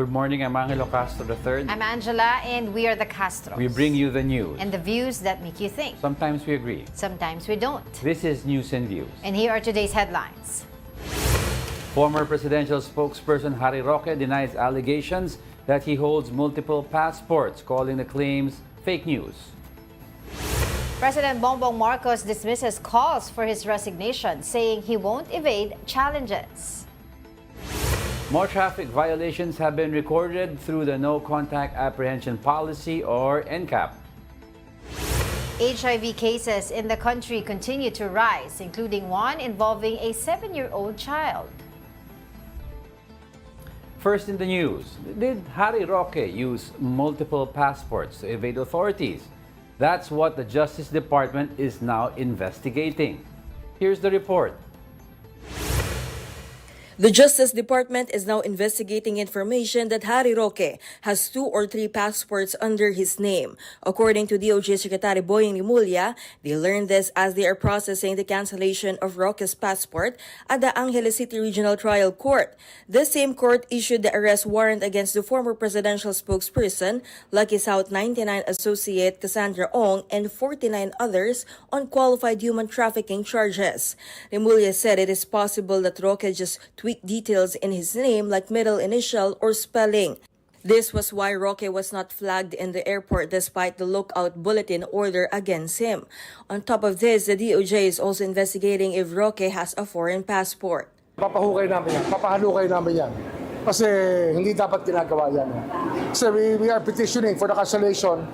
Good morning, I'm Angelo Castro III. I'm Angela, and we are the Castros. We bring you the news. And the views that make you think. Sometimes we agree. Sometimes we don't. This is News and Views. And here are today's headlines. Former presidential spokesperson Harry Roque denies allegations that he holds multiple passports, calling the claims fake news. President Bongbong Marcos dismisses calls for his resignation, saying he won't evade challenges. More traffic violations have been recorded through the No Contact Apprehension Policy, or NCAP. HIV cases in the country continue to rise, including one involving a 7-year-old child. First in the news, did Harry Roque use multiple passports to evade authorities? That's what the Justice Department is now investigating. Here's the report. The Justice Department is now investigating information that Harry Roque has 2 or 3 passports under his name. According to DOJ Secretary Boying Rimulya, they learned this as they are processing the cancellation of Roque's passport at the Angeles City Regional Trial Court. The same court issued the arrest warrant against the former presidential spokesperson, Lucky South 99 associate Cassandra Ong, and 49 others on qualified human trafficking charges. Rimulya said it is possible that Roque just tweak details in his name like middle initial or spelling. This was why Roque was not flagged in the airport despite the lookout bulletin order against him. On top of this, the DOJ is also investigating if Roque has a foreign passport. Papahukay namin yan, papahalukay namin yan. Kasi hindi dapat ginagawa yan. So we are petitioning for the cancellation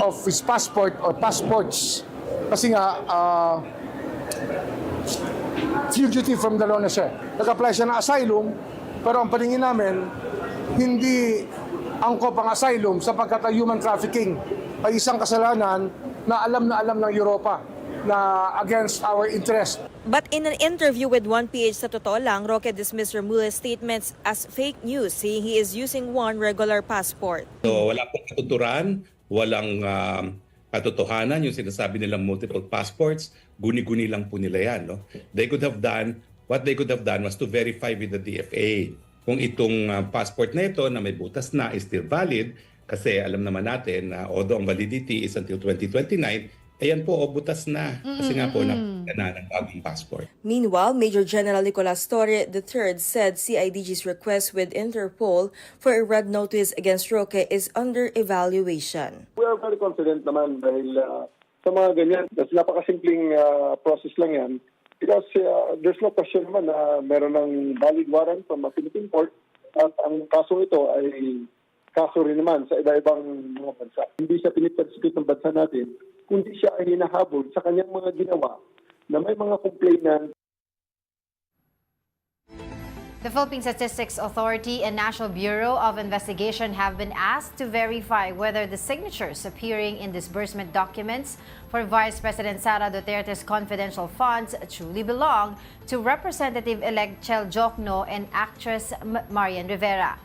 of his passport or passports. Kasi nga, fugitive from the law na siya. Nag-apply siya ng asylum, pero ang paningin namin, hindi angkop ang asylum sapagkat ang human trafficking ay isang kasalanan na alam ng Europa na against our interest. But in an interview with 1PH sa Totoo Lang, Roque dismissed Remula's statements as fake news, saying he is using one regular passport. So wala pong katuturan, walang katotohanan yung sinasabi nilang multiple passports, guni-guni lang po nila yan. No? What they could have done was to verify with the DFA kung itong passport na ito na may butas na is still valid, kasi alam naman natin na although ang validity is until 2029, ayan po, butas na. Kasi nga po, napagka na ng bagong passport. Meanwhile, Major General Nicolas Torre III said CIDG's request with Interpol for a red notice against Roque is under evaluation. We are very confident naman dahil sa mga ganyan, kasi napakasimpleng process lang yan. Because there's no question naman na meron ng valid warrant from a Philippine court at ang kaso ito ay kaso rin naman sa iba-ibang mga bansa. Hindi siya pinipersecute ng bansa natin, kundi siya ay hinahabol sa kanyang mga ginawa na may mga complainant. The Philippine Statistics Authority and National Bureau of Investigation have been asked to verify whether the signatures appearing in disbursement documents for Vice President Sara Duterte's confidential funds truly belong to Representative-elect Chel Jokno and actress Marian Rivera.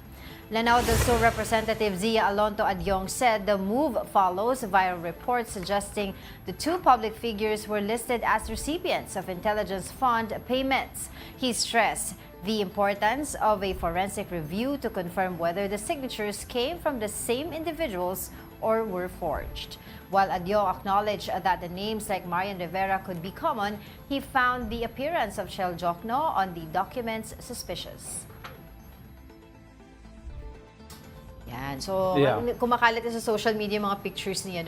Lanao del Sur Representative Zia Alonto Adyong said the move follows viral reports suggesting the 2 public figures were listed as recipients of intelligence fund payments. He stressed the importance of a forensic review to confirm whether the signatures came from the same individuals or were forged. While Adyong acknowledged that the names like Marian Rivera could be common, he found the appearance of Chel Jokno on the documents suspicious. Yan. So, kumakalat sa social media mga pictures ni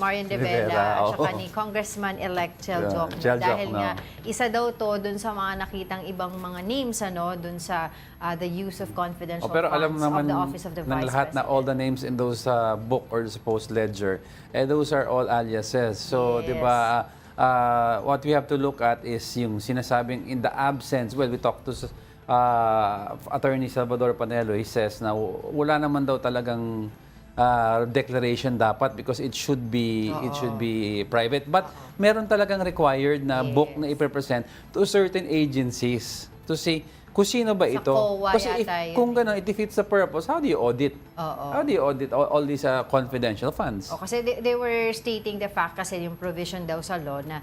Marian Rivera at saka ni Congressman-elect Chel Jokno. Dahil nga, isa daw to dun sa mga nakitang ibang mga names dun sa the use of confidential pero alam funds naman of the Office of the ng Vice lahat President. na all the names in those book or the supposed ledger, those are all aliases. So, Yes. di ba, what we have to look at is yung sinasabing in the absence, well, we talked to Attorney Salvador Panelo, he says na wala naman daw talagang declaration dapat because it should be private, but meron talagang required na book na i-present to certain agencies to see kung sino ba Sa ito. COA Kasi yata yun kung gano'n, it defeats the purpose, how do you audit? Oo. How do you audit all these confidential funds? O, kasi they were stating the fact kasi yung provision daw sa law na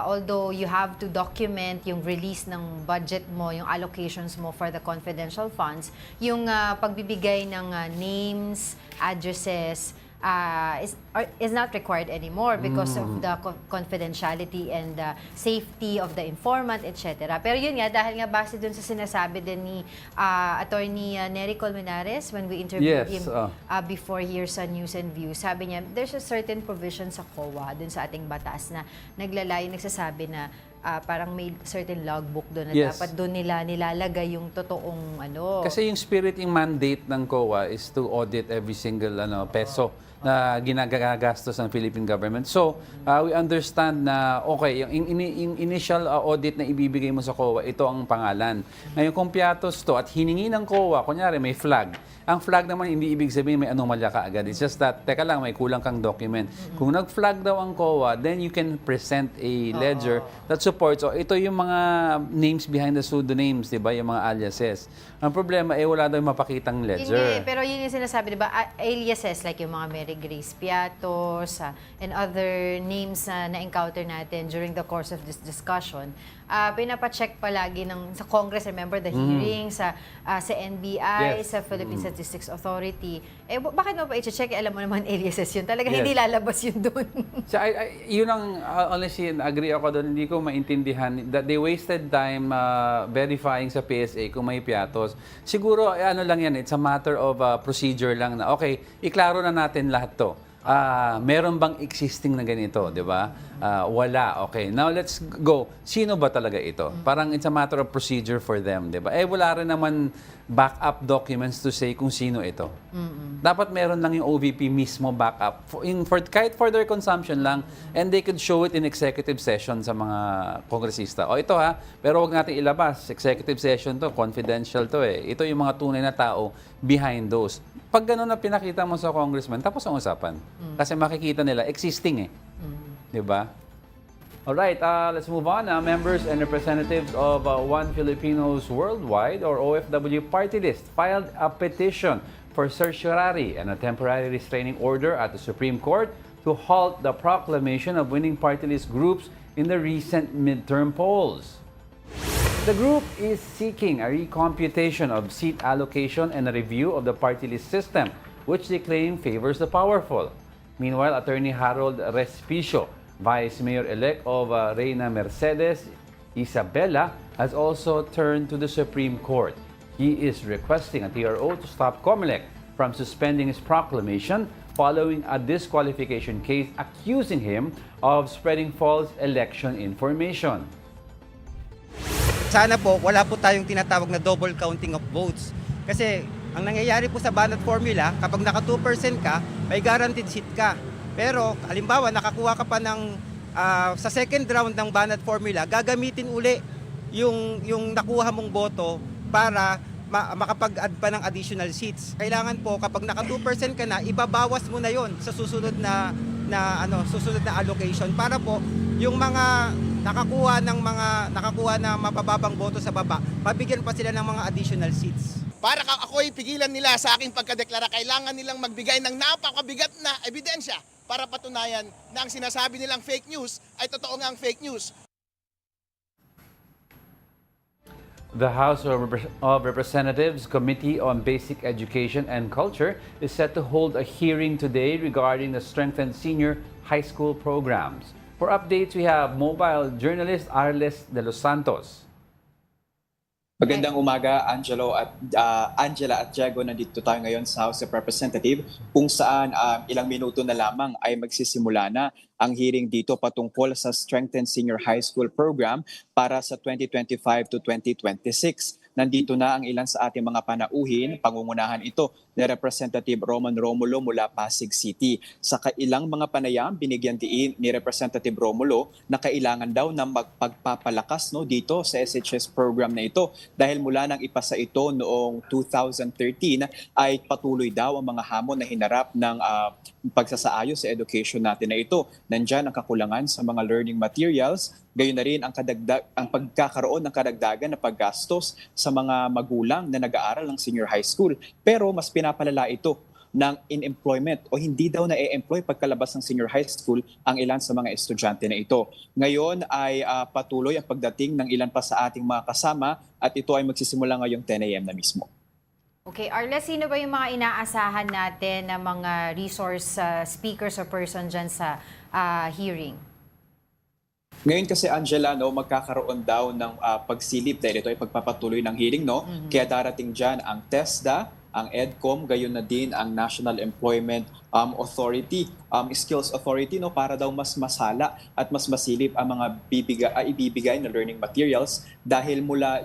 although you have to document yung release ng budget mo, yung allocations mo for the confidential funds, yung pagbibigay ng names, addresses, is not required anymore because of the confidentiality and the safety of the informant, etc. Pero yun nga, dahil nga base dun sa sinasabi din ni Attorney Nery Colmenares when we interviewed Yes, him before here sa News and Views, sabi niya, there's a certain provision sa COA dun sa ating batas na nagsasabi na parang may certain logbook doon na Yes. dapat doon nila nilalagay yung totoong Kasi yung spirit, yung mandate ng COA is to audit every single peso na ginagagastos ng Philippine government. So, we understand na, okay, yung initial audit na ibibigay mo sa COA, ito ang pangalan. Ngayon, kung piatos to at hiningi ng COA, kunyari may flag. Ang flag naman, hindi ibig sabihin may anomalya ka agad. It's just that, teka lang, may kulang kang document. Kung nag-flag daw ang COA, then you can present a ledger that supports, ito yung mga names behind the pseudonyms, di ba? Yung mga aliases. Ang problema, wala daw yung mapakitang ledger. Pero yun yung sinasabi, di ba? Aliases, like yung mga Mary Grace Piatos and other names na na-encounter natin during the course of this discussion, pinapacheck palagi sa Congress, remember the hearings, sa NBI, Yes. sa Philippine Statistics Authority. Bakit mo pa i-check? Alam mo naman, aliases yun. Talaga hindi lalabas yun doon. So, yun ang, honestly, agree ako doon, hindi ko maintindihan that they wasted time verifying sa PSA kung may piatos. Siguro, ano lang yan, it's a matter of procedure lang na, okay, iklaro na natin lahat to. Meron bang existing na ganito, di ba? Wala. Okay. Now, let's go. Sino ba talaga ito? Parang it's a matter of procedure for them, di ba? Wala rin naman backup documents to say kung sino ito. Dapat meron lang yung OVP mismo backup. Kahit for their consumption lang, and they could show it in executive session sa mga kongresista. Ito pero wag natin ilabas. Executive session to, confidential to Ito yung mga tunay na tao behind those. Pag gano'n na pinakita mo sa congressman, tapos ang usapan. Kasi makikita nila, existing Di ba? Alright, let's move on. Members and representatives of One Filipinos Worldwide or OFW party list filed a petition for certiorari and a temporary restraining order at the Supreme Court to halt the proclamation of winning party list groups in the recent midterm polls. The group is seeking a recomputation of seat allocation and a review of the party list system, which they claim favors the powerful. Meanwhile, Attorney Harold Respicio, Vice Mayor-elect of Reina Mercedes, Isabela, has also turned to the Supreme Court. He is requesting a TRO to stop COMELEC from suspending his proclamation following a disqualification case accusing him of spreading false election information. Sana po, wala po tayong tinatawag na double counting of votes. Kasi ang nangyayari po sa ballot formula, kapag naka 2% ka, may guaranteed seat ka. Pero halimbawa, nakakuha ka pa ng, sa second round ng ballot formula, gagamitin uli yung nakuha mong boto para makapag-add pa ng additional seats. Kailangan po, kapag naka 2% ka na, ibabawas mo na yon sa susunod na allocation para po yung mga nakakuha na mabababang boto sa baba, mabigyan pa sila ng mga additional seats. Para ako'y pigilan nila sa aking pagkadeklara, kailangan nilang magbigay ng napakabigat na ebidensya para patunayan na ang sinasabi nilang fake news ay totoo ngang fake news. The House of Representatives Committee on Basic Education and Culture is set to hold a hearing today regarding the strengthened senior high school programs. For updates, we have mobile journalist Arles de los Santos. Magandang umaga, Angela at Diego. Nandito tayo ngayon sa House of Representatives kung saan ilang minuto na lamang ay magsisimula na ang hearing dito patungkol sa Strengthened Senior High School Program para sa 2025 to 2026. Nandito na ang ilan sa ating mga panauhin, pangungunahan ito ni Representative Roman Romulo mula Pasig City. Sa kailang mga panayam, binigyan diin ni Representative Romulo na kailangan daw ng magpagpapalakas dito sa SHS program na ito dahil mula nang ipasa ito noong 2013 ay patuloy daw ang mga hamon na hinarap ng pagsasaayos sa education natin na ito. Nandyan ang kakulangan sa mga learning materials, Gayon na rin ang pagkakaroon ng kadagdagan na paggastos sa mga magulang na nag-aaral ng senior high school. Pero mas pinapalala ito ng in-employment o hindi daw na-employ pagkalabas ng senior high school ang ilan sa mga estudyante na ito. Ngayon ay patuloy ang pagdating ng ilan pa sa ating mga kasama at ito ay magsisimula ngayong 10 a.m. na mismo. Okay, Arles, sino ba yung mga inaasahan natin na mga resource speakers or person dyan sa hearing? Ngayon kasi Angela, magkakaroon daw ng pagsilip dahil ito ay pagpapatuloy ng hearing, Kaya darating dyan ang TESDA, ang EDCOM, gayon na din ang National Employment Authority, Skills Authority, para daw mas masala at mas masilip ang mga ibibigay na learning materials dahil mula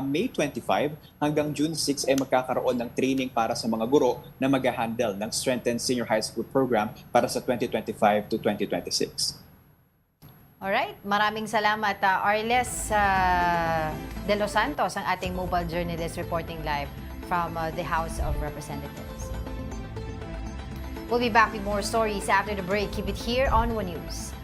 May 25 hanggang June 6 ay magkakaroon ng training para sa mga guro na mag-handle ng Strengthened Senior High School Program para sa 2025 to 2026. Alright, maraming salamat Arles De Los Santos, ang ating mobile journalist reporting live from the House of Representatives. We'll be back with more stories after the break. Keep it here on One News.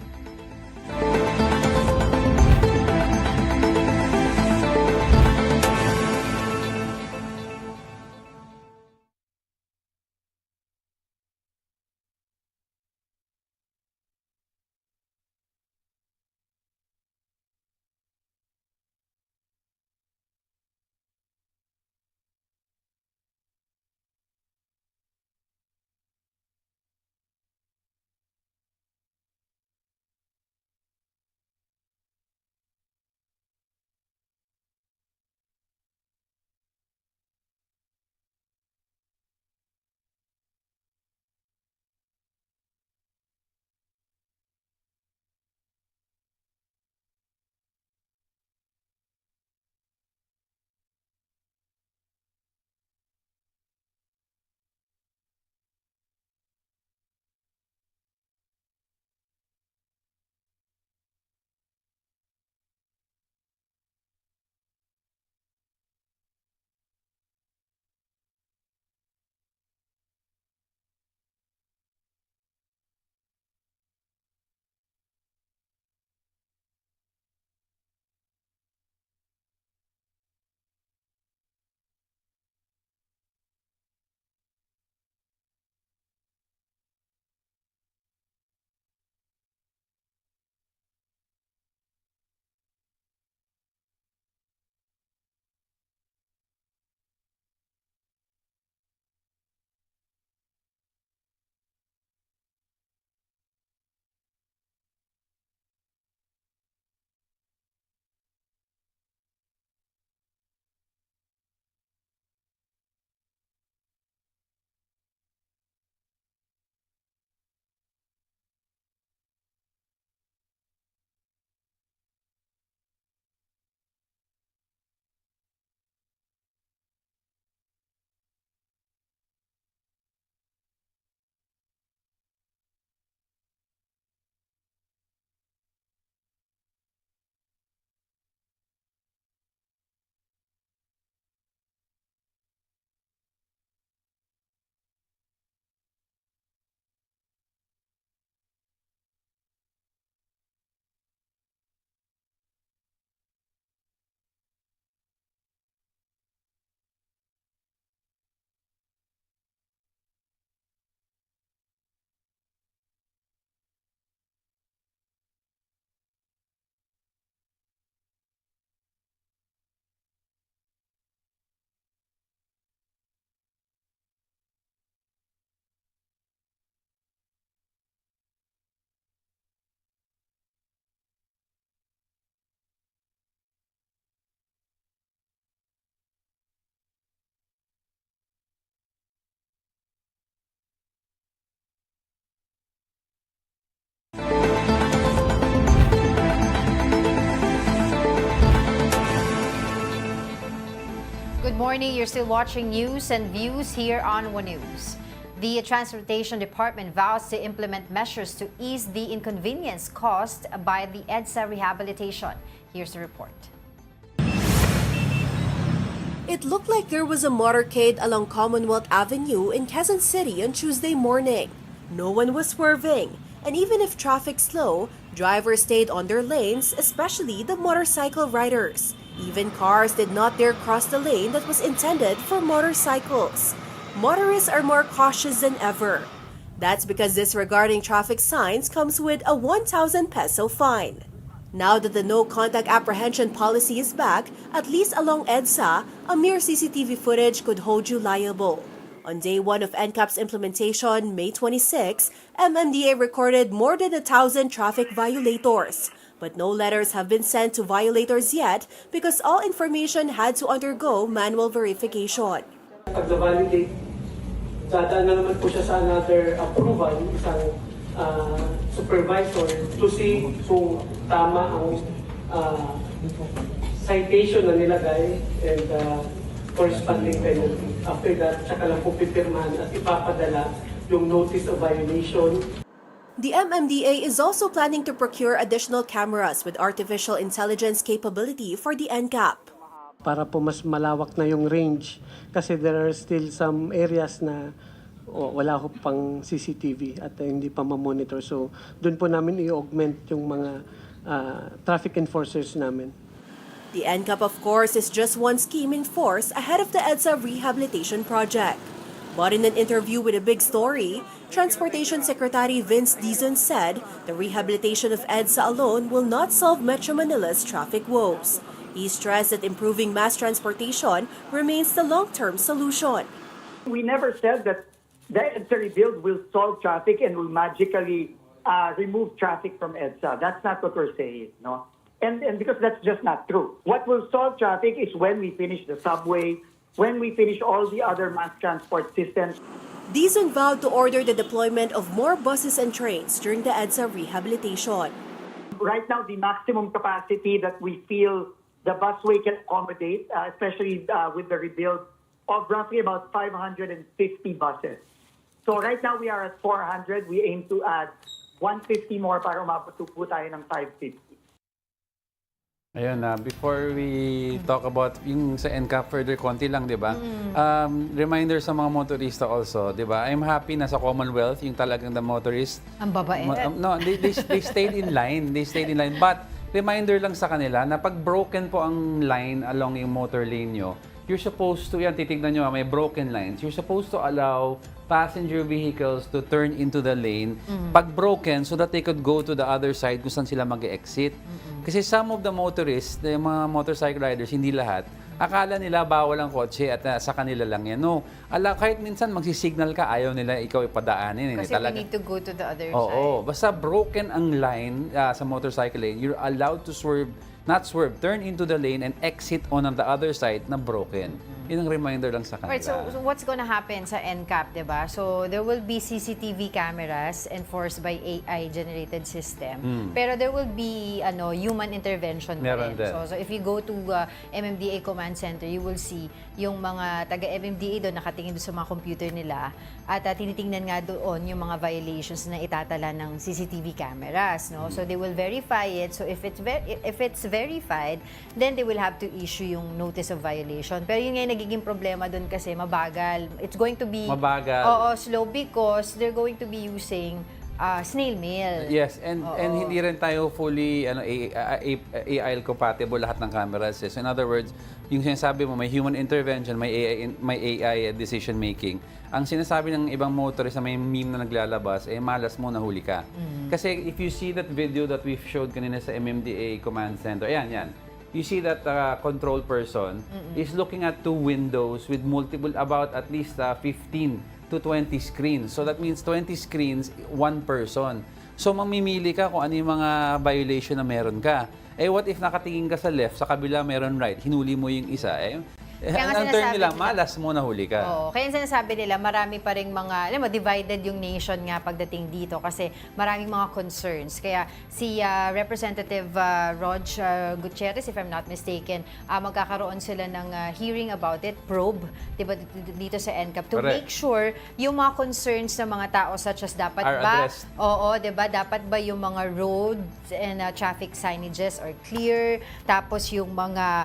Good morning. You're still watching News and Views here on One News. The Transportation Department vows to implement measures to ease the inconvenience caused by the EDSA rehabilitation. Here's the report. It looked like there was a motorcade along Commonwealth Avenue in Quezon City on Tuesday morning. No one was swerving, And even if traffic's slow, drivers stayed on their lanes, especially the motorcycle riders. Even cars did not dare cross the lane that was intended for motorcycles. Motorists are more cautious than ever. That's because disregarding traffic signs comes with a 1,000 peso fine. Now that the no-contact apprehension policy is back, at least along EDSA, a mere CCTV footage could hold you liable. On day 1 of NCAP's implementation, May 26, MMDA recorded more than 1,000 traffic violators. But no letters have been sent to violators yet because all information had to undergo manual verification. Pag-validate, dadaan na naman po siya sa another approval, isang supervisor to see kung tama ang citation na nilagay and corresponding penalty. After that, tsaka lang po pipirmahan at ipapadala yung notice of violation. The MMDA is also planning to procure additional cameras with artificial intelligence capability for the NCAP. Para po mas malawak na yung range kasi there are still some areas na wala ko pang CCTV at hindi pa ma-monitor. So doon po namin i-augment yung mga traffic enforcers namin. The NCAP, of course, is just one scheme in force ahead of the EDSA rehabilitation project. But in an interview with A Big Story, Transportation Secretary Vince Dizon said the rehabilitation of EDSA alone will not solve Metro Manila's traffic woes. He stressed that improving mass transportation remains the long-term solution. We never said that the EDSA rebuild will solve traffic and will magically remove traffic from EDSA. That's not what we're saying, no? And because that's just not true. What will solve traffic is when we finish the subway, when we finish all the other mass transport systems. Dizon vowed to order the deployment of more buses and trains during the EDSA rehabilitation. Right now, the maximum capacity that we feel the busway can accommodate, especially with the rebuild, of roughly about 550 buses. So right now we are at 400. We aim to add 150 more para umabot po tayo ng 550. Ayun na, before we talk about yung sa NCAP further, konti lang, di ba? Reminder sa mga motorista also, di ba? I'm happy na sa Commonwealth, yung talagang the motorist. Ang babae. No, they stayed in line. They stayed in line. But, reminder lang sa kanila na pag broken po ang line along yung motor lane nyo, you're supposed to, yan, titignan nyo, may broken lines. You're supposed to allow passenger vehicles to turn into the lane pag broken so that they could go to the other side kung saan sila mag-exit. Kasi some of the motorists, yung mga motorcycle riders, hindi lahat, akala nila bawal ang kotse at sa kanila lang yan. No, kahit minsan magsisignal ka, ayaw nila ikaw ipadaanin. Kasi talaga. we need to go to the other side. Oo, basta broken ang line sa motorcycle lane, you're allowed to swerve, not swerve, turn into the lane and exit on the other side na broken. Yun ang reminder lang sa kanila. Right, so what's gonna happen sa NCAP, diba? So there will be CCTV cameras enforced by AI-generated system. Pero there will be human intervention pa Meron rin. din. So if you go to MMDA Command Center, you will see yung mga taga-MMDA doon nakatingin doon sa mga computer nila at tinitingnan nga doon yung mga violations na itatala ng CCTV cameras. No? So they will verify it. So if it's verified, then they will have to issue yung notice of violation. Pero yun nga yung nagiging problema doon kasi mabagal. It's going to be slow because they're going to be using snail mail. Yes, and hindi rin tayo fully AI compatible lahat ng cameras. So in other words, yung sinasabi mo may human intervention, may AI decision making. Ang sinasabi ng ibang motorist na may meme na naglalabas, malas mo nahuli ka. Kasi if you see that video that we've showed kanina sa MMDA Command Center, yan. You see that control person is looking at two windows with multiple, about at least 15 to 20 screens. So that means 20 screens, one person. So mamimili ka kung ano yung mga violation na meron ka. What if nakatingin ka sa left, sa kabila meron right, hinuli mo yung isa, ang term nila, malas mo nahuli ka. Oo, kaya sinasabi nila, marami pa rin mga, alam mo, divided yung nation nga pagdating dito kasi maraming mga concerns. Kaya si Representative Rog Gutierrez, if I'm not mistaken, magkakaroon sila ng hearing about it, probe, diba, dito sa NCAP, to make sure yung mga concerns ng mga tao such as dapat ba, diba, dapat ba yung mga roads and traffic signages are clear, tapos yung mga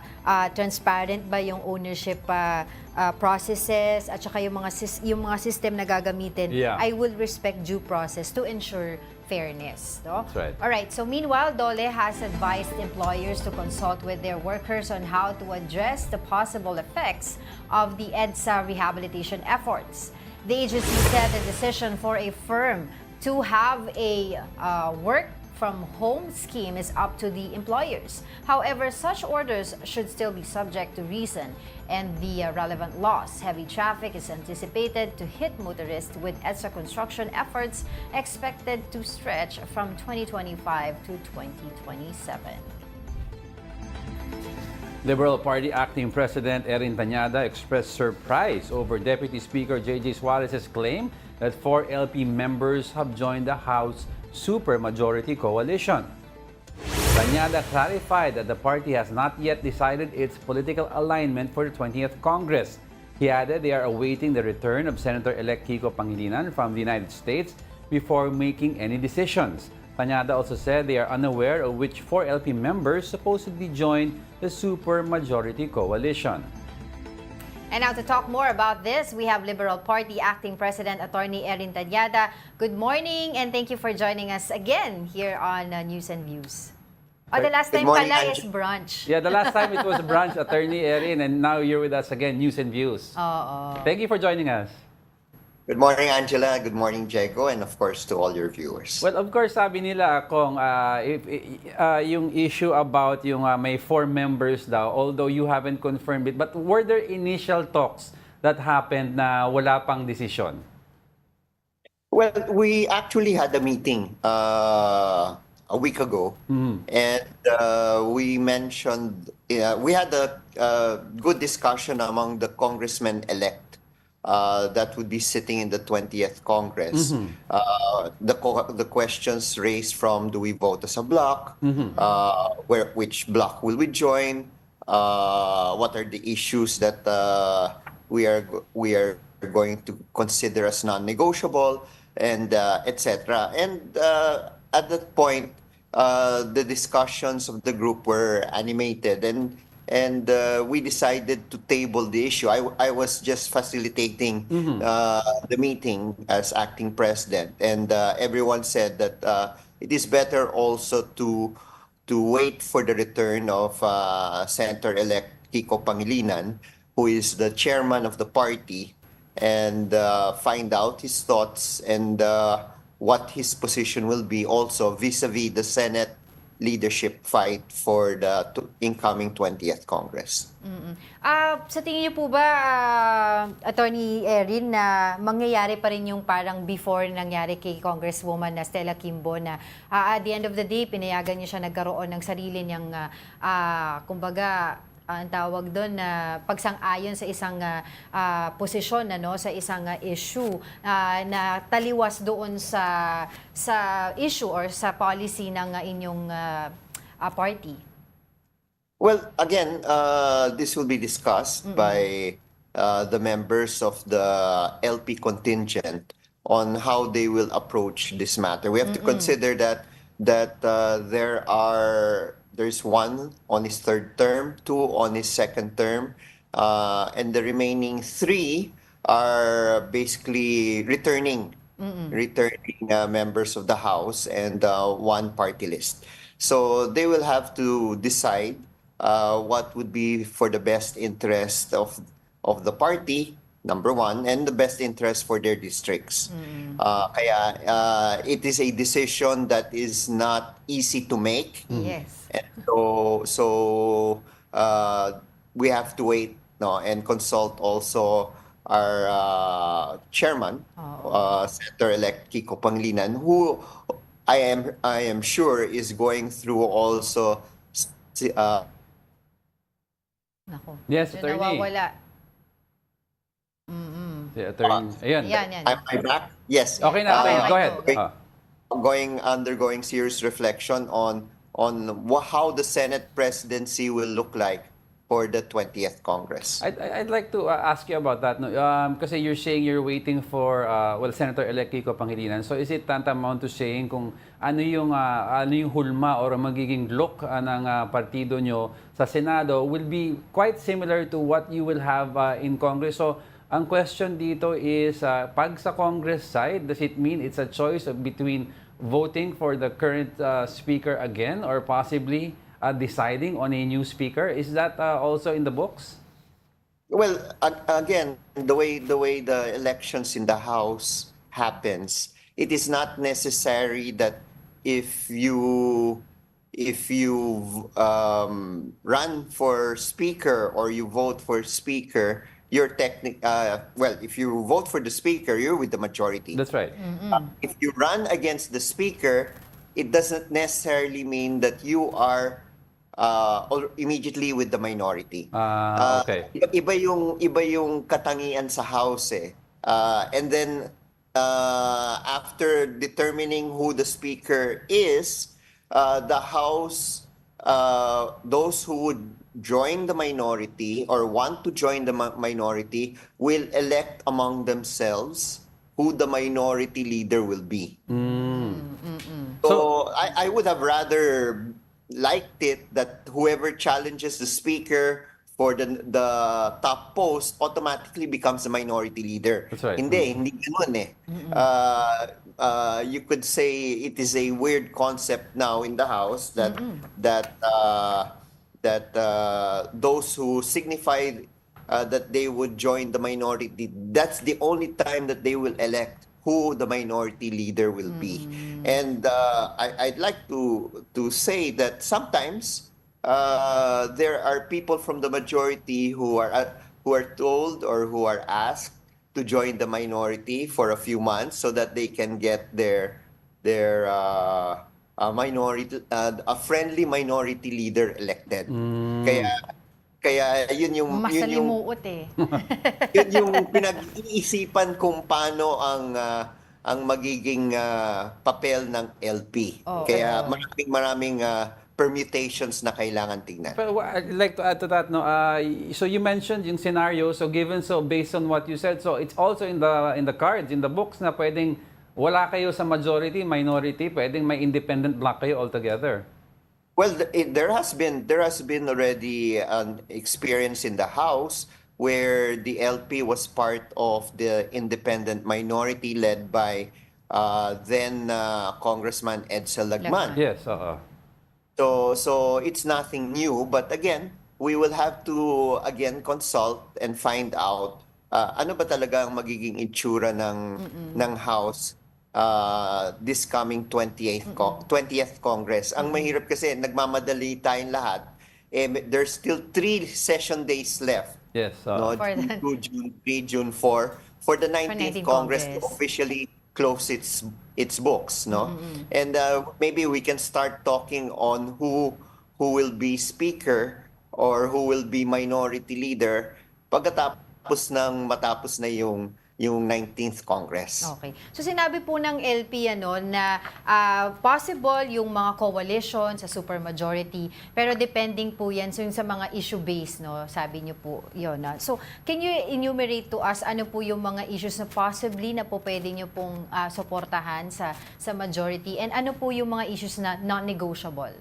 transparent ba yung ownership processes at saka yung mga system na gagamitin, I will respect due process to ensure fairness. No? That's right. All right, so meanwhile, DOLE has advised employers to consult with their workers on how to address the possible effects of the EDSA rehabilitation efforts. The agency said the decision for a firm to have a work from home scheme is up to the employers. However, such orders should still be subject to reason and the relevant laws. Heavy traffic is anticipated to hit motorists with EDSA construction efforts expected to stretch from 2025 to 2027. Liberal Party Acting President Erin Tañada expressed surprise over Deputy Speaker J.J. Suarez's claim that 4 LP members have joined the House Supermajority Coalition. Tañada clarified that the party has not yet decided its political alignment for the 20th Congress. He added they are awaiting the return of Senator-elect Kiko Pangilinan from the United States before making any decisions. Tañada also said they are unaware of which 4 LP members supposedly joined the Supermajority Coalition. And now to talk more about this, we have Liberal Party Acting President Attorney Erin Tañada. Good morning and thank you for joining us again here on News and Views. The last time pala is brunch. Yeah, the last time it was brunch, Attorney Erin, and now you're with us again, News and Views. Thank you for joining us. Good morning, Angela. Good morning, Diego. And of course, to all your viewers. Well, of course, sabi nila kung yung issue about yung may 4 members daw, although you haven't confirmed it, but were there initial talks that happened na wala pang decision? Well, we actually had a meeting a week ago, and we mentioned, we had a good discussion among the congressmen-elect that would be sitting in the 20th Congress. The questions raised from, do we vote as a bloc? Which bloc will we join? What are the issues that we are going to consider as non-negotiable, and etc. And at that point, the discussions of the group were animated, and we decided to table the issue. I was just facilitating the meeting as acting president, and everyone said that it is better also to wait for the return of Senator-elect Kiko Pangilinan, who is the chairman of the party, and find out his thoughts and what his position will be also vis-a-vis the Senate leadership fight for the incoming 20th Congress. Sa tingin niyo po ba, Attorney Erin, na mangyayari pa rin yung parang before nangyari kay Congresswoman na Stella Kimbo na at the end of the day, pinayagan niya siya nagkaroon ng sarili niyang, kumbaga, ang tawag doon na pagsang-ayon sa isang posisyon, sa isang issue na taliwas doon sa issue or sa policy ng inyong party? Well, again, this will be discussed by the members of the LP contingent on how they will approach this matter. We have to consider that there's 1 on his 3rd term, 2 on his 2nd term, and the remaining 3 are basically returning members of the House and 1 party list. So they will have to decide what would be for the best interest of the party, number 1, and the best interest for their districts. Kaya it is a decision that is not easy to make. Yes. And so we have to wait and consult also our chairman, Senator-elect Kiko Pangilinan, who I am sure is going through also. Yes, Attorney. Nawawala. Si Attorney. Ayan. Yan. Am I back? Yes. Okay na, Attorney. Go ahead. Undergoing serious reflection on how the Senate presidency will look like for the 20th Congress. I'd like to ask you about that. No? Kasi you're saying you're waiting for Senator-elect Kiko Pangilinan. So is it tantamount to saying kung ano yung hulma or magiging look ng partido nyo sa Senado will be quite similar to what you will have in Congress. So ang question dito is, pag sa Congress side, does it mean it's a choice between voting for the current speaker again, or possibly deciding on a new speaker? Is that also in the books? Well, again, the way the elections in the House happens, it is not necessary that if you run for speaker or you vote for speaker, you're well, if you vote for the speaker, you're with the majority. That's right. If you run against the speaker, it doesn't necessarily mean that you are immediately with the minority. Okay. Iba yung katangian sa House eh. And then after determining who the speaker is, the House, those who would join the minority or want to join the minority will elect among themselves who the minority leader will be. So I would have rather liked it that whoever challenges the speaker for the top post automatically becomes the minority leader. That's right. Hindi ganun eh. You could say it is a weird concept now in the House that those who signified that they would join the minority, that's the only time that they will elect who the minority leader will be. And I'd like to say that sometimes there are people from the majority who are told or who are asked to join the minority for a few months so that they can get their a friendly minority leader elected. Kaya yun yung Masalimuot eh. yun yung pinag-iisipan kung paano ang magiging papel ng LP. Kaya maraming permutations na kailangan tignan. But I'd like to add to that, no. So you mentioned yung scenario. So based on what you said, so it's also in the cards, in the books, na pwedeng wala kayo sa majority, minority, pwedeng may independent block kayo altogether. Well, there has been already an experience in the House where the LP was part of the independent minority led by then Congressman EDSA Lagman. Yes. So it's nothing new, but again, we will have to again consult and find out ano ba talaga ang magiging itsura ng House this coming 20th Congress. Ang mahirap kasi nagmamadali tayong lahat. There's still 3 session days left. Yes. June 3, June 4 for the 19th Congress to officially close its books, no? And maybe we can start talking on who will be speaker or who will be minority leader matapos na yung 19th Congress. Okay. So sinabi po ng LP na possible yung mga coalition sa supermajority, pero depending po yan so yung sa mga issue-based, no? Sabi niyo po yun. So can you enumerate to us ano po yung mga issues na possibly na po pwede niyo pong suportahan sa majority, and ano po yung mga issues na non-negotiable?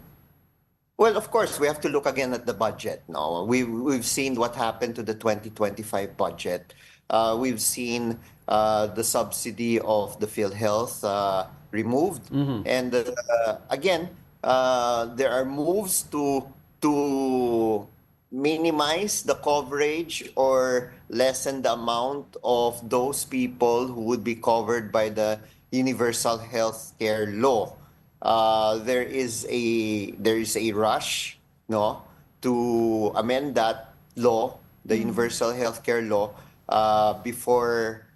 Well, of course, we have to look again at the budget. No, we've seen what happened to the 2025 budget. We've seen the subsidy of the PhilHealth removed, and again, there are moves to minimize the coverage or lessen the amount of those people who would be covered by the Universal Health Care Law. There is a rush, no, to amend that law, the Universal Health Care Law, before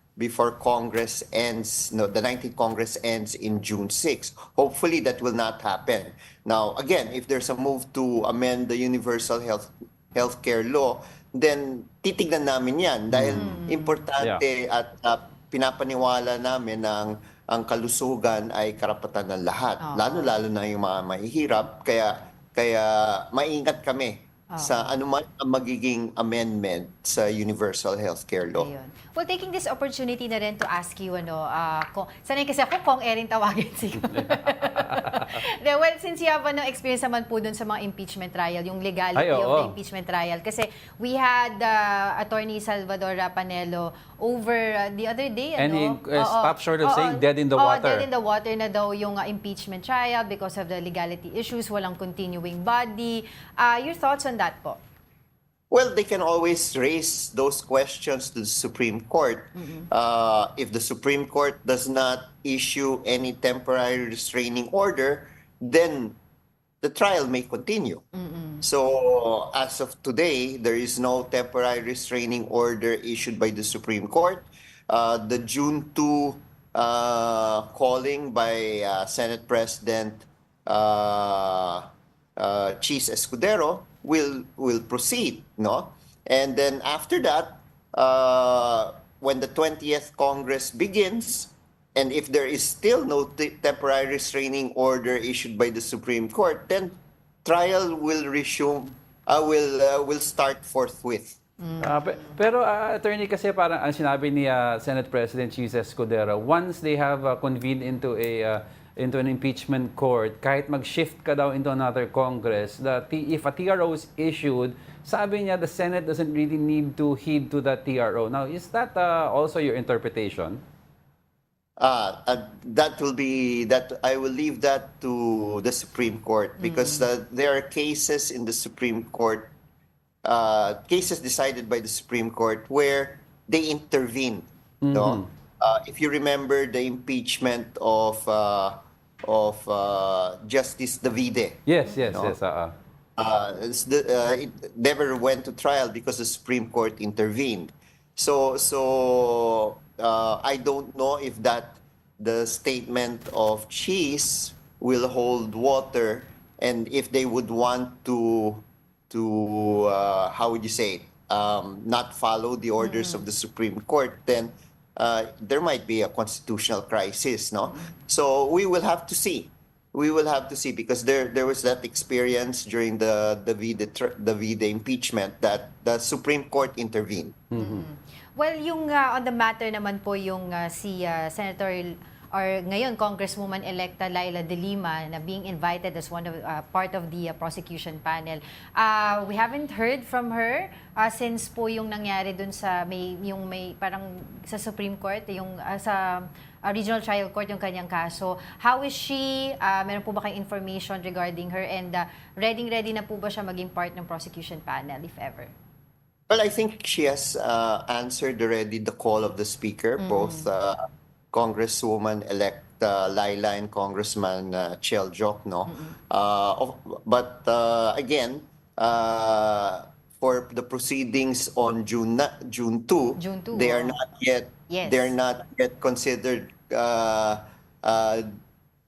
Congress ends, the 19th Congress ends in June 6. Hopefully that will not happen. Now, again, if there's a move to amend the Universal Health Care Law, then titignan namin yan dahil importante at pinapaniwala namin na ang kalusugan ay karapatan ng lahat. Lalo-lalo na yung mga mahihirap. Kaya maingat kami sa anuman ang magiging amendment sa Universal Healthcare Law. Ayun. Well, taking this opportunity na rin to ask you, kung, sanay kasi ako kung Erin tawagin siguro. Well, since you have experience naman po dun sa mga impeachment trial, yung legality of the impeachment trial. Kasi we had Attorney Salvador Panelo over the other day. And he stopped short of saying dead in the water. Dead in the water na daw yung impeachment trial because of the legality issues, walang continuing body. Your thoughts on that po? Well, they can always raise those questions to the Supreme Court. If the Supreme Court does not issue any temporary restraining order, then the trial may continue. So, as of today, there is no temporary restraining order issued by the Supreme Court. The June 2 calling by Senate President Cheese Escudero will proceed, no? And then after that, when the 20th Congress begins, and if there is still no temporary restraining order issued by the Supreme Court, then trial will resume, will start forthwith. Pero attorney, kasi parang ang sinabi ni Senate President Cheese Escudero, once they have convened into an impeachment court, kahit mag-shift ka daw into another Congress, if a TRO is issued, sabi niya the Senate doesn't really need to heed to that TRO. Now, is that also your interpretation? That I will leave that to the Supreme Court, because there are cases in the Supreme Court, cases decided by the Supreme Court where they intervene. No? If you remember the impeachment of Justice Davide. Yes. It never went to trial because the Supreme Court intervened. So I don't know if the statement of Cheese will hold water, and if they would want to how would you say it, not follow the orders of the Supreme Court, then there might be a constitutional crisis, no? So we will have to see. We will have to see, because there was that experience during the Davide impeachment that the Supreme Court intervened. Well, yung on the matter naman po yung si Senator or ngayon Congresswoman-elect Laila De Lima na being invited as one of part of the prosecution panel. We haven't heard from her since po yung nangyari dun sa may parang sa Supreme Court, yung sa Regional Trial Court yung kanyang kaso. How is she? Meron po ba kayong information regarding her, and ready na po ba siya maging part ng prosecution panel if ever? Well, I think she has answered already the call of the Speaker, both Congresswoman-elect Laila and Congressman Cheljok, no? But again, for the proceedings on June 2, they are not yet considered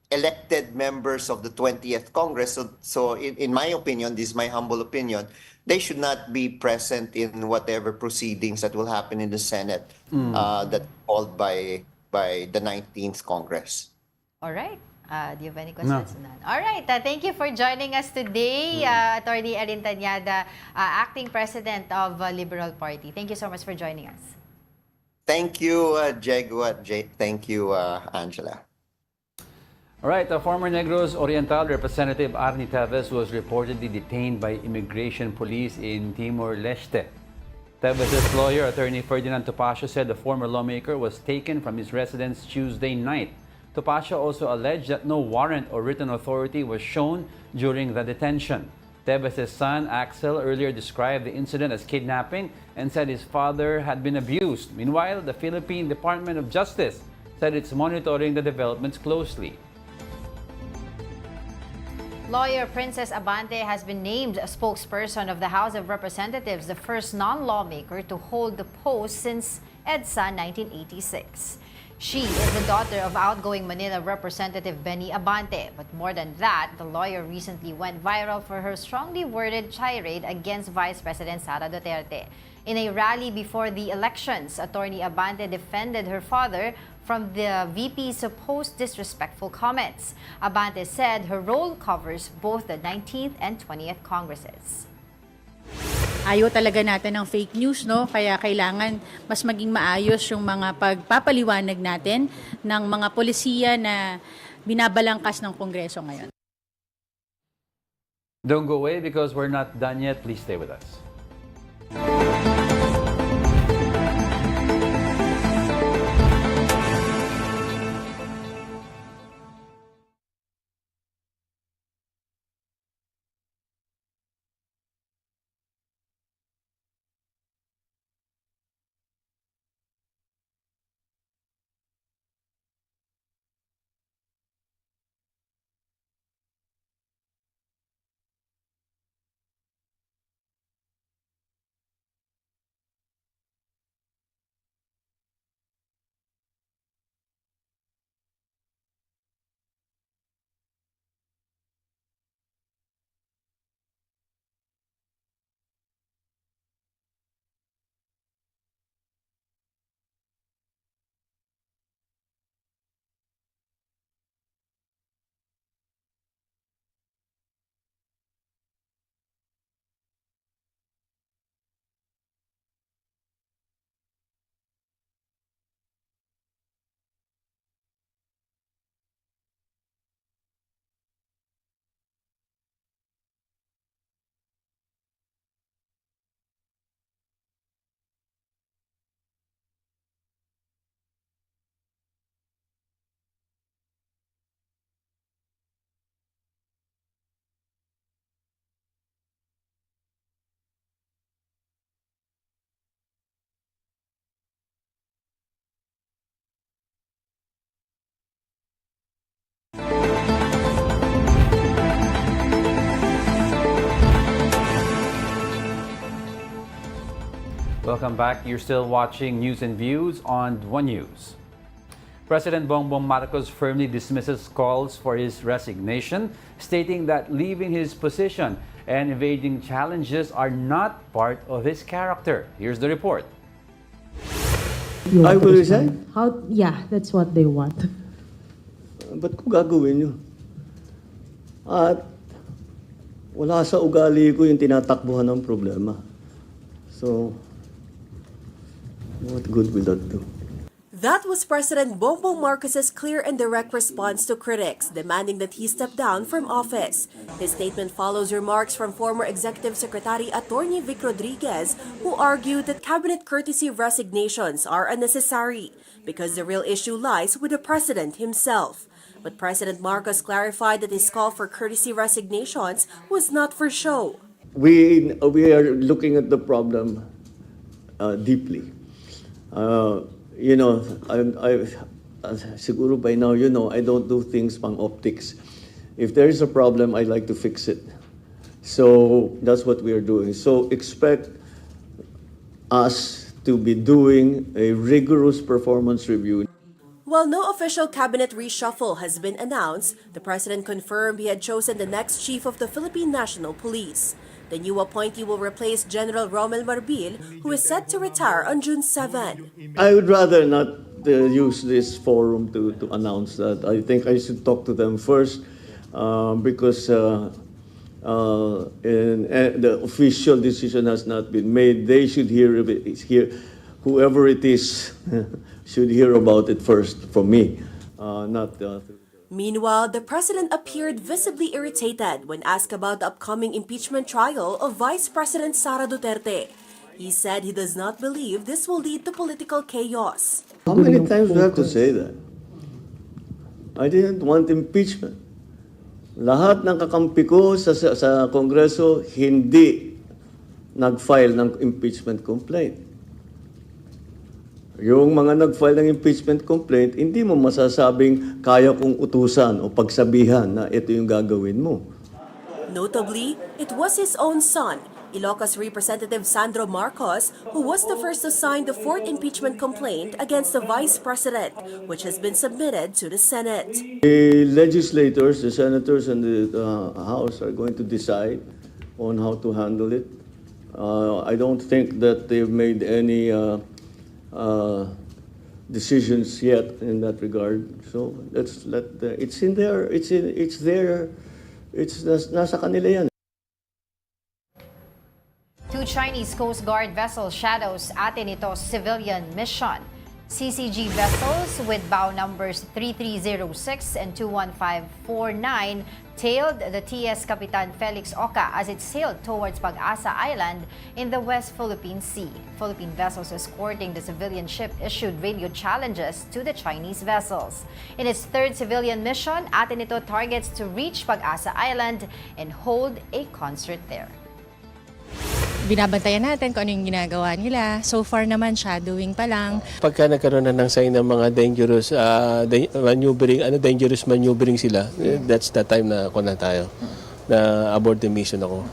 elected members of the 20th Congress. So in my opinion, this is my humble opinion, they should not be present in whatever proceedings that will happen in the Senate that called by the 19th Congress. All right. Do you have any questions on that? All right. Thank you for joining us today, Attorney Erin Tanyada, Acting President of Liberal Party. Thank you so much for joining us. Thank you, Jegwa. Thank you, Angela. All right, former Negros Oriental Representative Arnie Teves was reportedly detained by immigration police in Timor-Leste. Teves' lawyer, Attorney Ferdinand Topacio, said the former lawmaker was taken from his residence Tuesday night. Topacio also alleged that no warrant or written authority was shown during the detention. Teves' son, Axel, earlier described the incident as kidnapping and said his father had been abused. Meanwhile, the Philippine Department of Justice said it's monitoring the developments closely. Lawyer Princess Abante has been named a spokesperson of the House of Representatives, the first non-lawmaker to hold the post since EDSA 1986. She is the daughter of outgoing Manila Representative Benny Abante. But more than that, the lawyer recently went viral for her strongly worded tirade against Vice President Sara Duterte. In a rally before the elections, Attorney Abante defended her father from the VP's supposed disrespectful comments. Abante said her role covers both the 19th and 20th Congresses. ayaw talaga natin ng fake news, no? Kaya kailangan mas maging maayos yung mga pagpapaliwanag natin ng mga polisiya na binabalangkas ng Kongreso ngayon. Don't go away because we're not done yet. Please stay with us. Welcome back. You're still watching News and Views on One News. President Bongbong Marcos firmly dismisses calls for his resignation, stating that leaving his position and evading challenges are not part of his character. Here's the report. I will resign? How? Yeah, that's what they want. Ba't ko gagawin yun? At wala sa ugali ko yung tinatakbuhan ng problema. So, what good will that do? That was President Bongbong Marcos's clear and direct response to critics demanding that he step down from office. His statement follows remarks from former Executive Secretary Attorney Vic Rodriguez, who argued that cabinet courtesy resignations are unnecessary because the real issue lies with the president himself. But President Marcos clarified that his call for courtesy resignations was not for show. We are looking at the problem deeply. You know, siguro by now, you know, I don't do things pang optics. If there is a problem, I like to fix it. So that's what we are doing. So expect us to be doing a rigorous performance review. While no official cabinet reshuffle has been announced, the president confirmed he had chosen the next chief of the Philippine National Police. The new appointee will replace General Romel Marbil, who is set to retire on June 7. I would rather not use this forum to announce that. I think I should talk to them first because the official decision has not been made. They should hear whoever it is should hear about it first from me, not Meanwhile, the president appeared visibly irritated when asked about the upcoming impeachment trial of Vice President Sara Duterte. He said he does not believe this will lead to political chaos. How many times do I have to say that? I didn't want impeachment. Lahat ng kakampi ko sa Kongreso hindi nag-file ng impeachment complaint. Yung mga nag-file ng impeachment complaint, hindi mo masasabing kaya kong utusan o pagsabihan na ito yung gagawin mo. Notably, it was his own son, Ilocos Representative Sandro Marcos, who was the first to sign the fourth impeachment complaint against the Vice President, which has been submitted to the Senate. The legislators, the senators, and the House are going to decide on how to handle it. I don't think that they've made any decisions yet in that regard. So let's let it's in there. It's there. It's nasa kanila yan. Chinese Coast Guard vessel shadows atin ito's civilian mission. CCG vessels with bow numbers 3306 and 21549 tailed the TS Capitan Felix Oca as it sailed towards Pag-asa Island in the West Philippine Sea. Philippine vessels escorting the civilian ship issued radio challenges to the Chinese vessels. In its third civilian mission, atin ito targets to reach Pag-asa Island and hold a concert there. Binabantayan natin kung ano yung ginagawa nila. So far naman, shadowing pa lang. Pagka nagkaroon na ng sign ng mga dangerous maneuvering sila, that's the time na tayo, na abort the mission ako.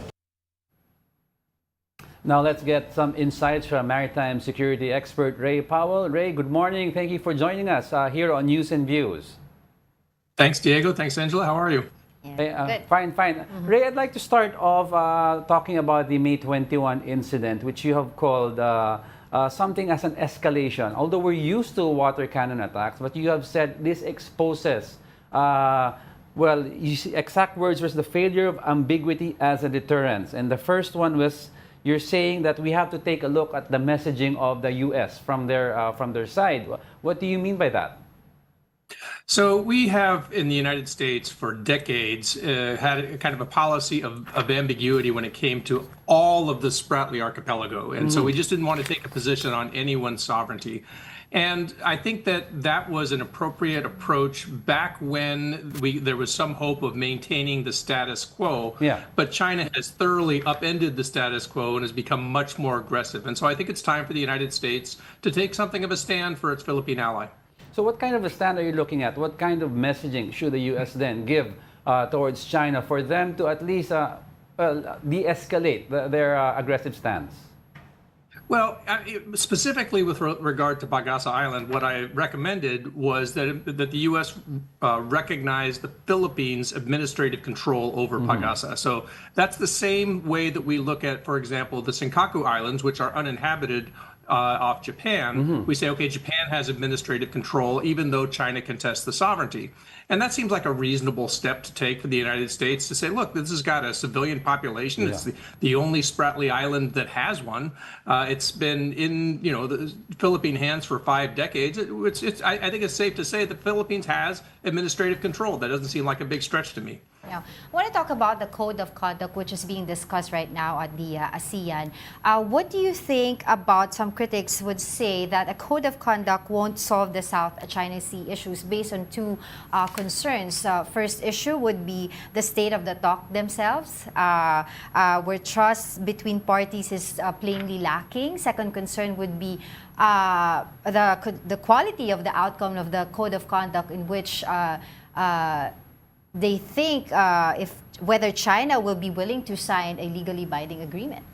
Now let's get some insights from maritime security expert Ray Powell. Ray, good morning. Thank you for joining us here on News and Views. Thanks, Diego. Thanks, Angela. How are you? Fine. Ray, I'd like to start off talking about the May 21 incident, which you have called something as an escalation. Although we're used to water cannon attacks, but you have said this exposes, exact words was the failure of ambiguity as a deterrence. And the first one was you're saying that we have to take a look at the messaging of the U.S. from their side. What do you mean by that? So we have in the United States for decades had a kind of a policy of ambiguity when it came to all of the Spratly Archipelago. And so we just didn't want to take a position on anyone's sovereignty. And I think that was an appropriate approach back when there was some hope of maintaining the status quo. Yeah. But China has thoroughly upended the status quo and has become much more aggressive. And so I think it's time for the United States to take something of a stand for its Philippine ally. So what kind of a stand are you looking at? What kind of messaging should the U.S. then give towards China for them to at least de-escalate their aggressive stance? Well, specifically with regard to Pag-asa Island, what I recommended was that the U.S. recognize the Philippines' administrative control over Pag-asa. So that's the same way that we look at, for example, the Senkaku Islands, which are uninhabited off Japan. We say, okay, Japan has administrative control, even though China contests the sovereignty. And that seems like a reasonable step to take for the United States to say, look, this has got a civilian population. It's the only Spratly Island that has one. It's been in the Philippine hands for 5 decades. I think it's safe to say the Philippines has administrative control. That doesn't seem like a big stretch to me. Yeah. I want to talk about the code of conduct, which is being discussed right now at the ASEAN. What do you think about some critics would say that a code of conduct won't solve the South China Sea issues based on 2 concerns? First issue would be the state of the talk themselves, where trust between parties is plainly lacking. Second concern would be the quality of the outcome of the code of conduct, in which they think whether China will be willing to sign a legally binding agreement.